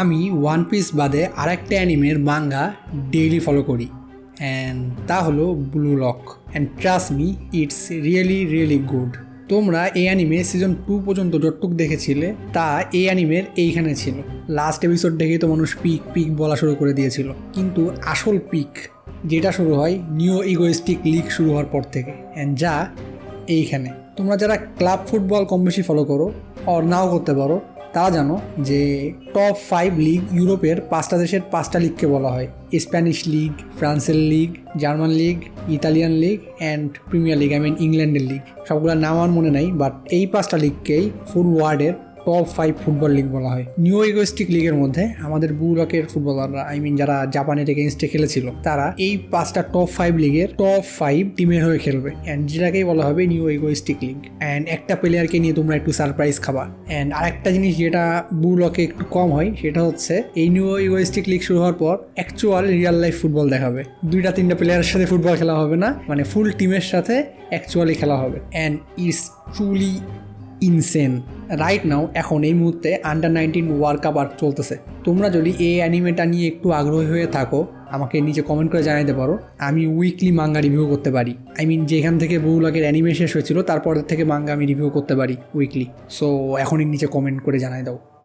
আমি one piece বাদে আরেকটা অ্যানিমের মাঙ্গা ডেইলি ফলো করি অ্যান্ড তা হলো blue lock and trust me it's really really good. তোমরা এই অ্যানিমে সিজন 2 পর্যন্ত যতটুক দেখেছিলে তা এই অ্যানিমের এইখানে ছিল। লাস্ট এপিসোড দেখেই তো মানুষ পিক পিক বলা শুরু করে দিয়েছিল, কিন্তু আসল পিক যেটা শুরু হয় নিও ইগোইস্টিক লিগ শুরু হওয়ার পর থেকে, অ্যান্ড যা এইখানে। তোমরা যারা ক্লাব ফুটবল কম বেশি ফলো করো আর নাও করতে পারো, তারা জানো যে টপ 5 লিগ ইউরোপের 5টা দেশের 5টা লিগকে বলা হয়। স্প্যানিশ লিগ, ফ্রান্সের league, German league, Italian league and premier league, ইংল্যান্ডের লিগ। সবগুলোর নাম আমার মনে নাই, বাট এই 5টা লিগকেই ফুল ওয়ার্ল্ডের টপ 5 ফুটবল লিগ বলা হয়। নিউ ইগোস্টিক লিগের মধ্যে আমাদের বুলকের ফুটবলাররা, যারা জাপানের এগেইনস্টে খেলেছিল, তারা এই 5টা টপ 5 লিগের টপ 5 টিমের হয়ে খেলবে, অ্যান্ড যেটাকেই বলা হবে নিউ ইগোস্টিক লিগ। অ্যান্ড একটা প্লেয়ারকে নিয়ে তোমরা একটু সারপ্রাইজ খাবা। অ্যান্ড আরেকটা জিনিস যেটা বুলকে একটু কম হয়, সেটা হচ্ছে এই নিউ ইগোস্টিক লিগ শুরু হওয়ার পর অ্যাকচুয়াল রিয়েল লাইফ ফুটবল দেখাবে। 2-3টা প্লেয়ারের সাথে ফুটবল খেলা হবে না, ফুল টিমের সাথে অ্যাকচুয়ালি খেলা হবে। And it's truly insane. Right now এখন এই মুহূর্তে আন্ডার-19 ওয়ার্ল্ড কাপ আর চলতেছে। তোমরা যদি এই অ্যানিমেটা নিয়ে একটু আগ্রহী হয়ে থাকো, আমাকে নিচে কমেন্ট করে জানাতে পারো। আমি উইকলি মাঙ্গা রিভিউ করতে পারি। যেখান থেকে বহুলাকের অ্যানিমে শেষ হয়েছিল তারপর থেকে মাঙ্গা আমি রিভিউ করতে পারি উইকলি। সো এখনই নিচে কমেন্ট করে জানাই দাও।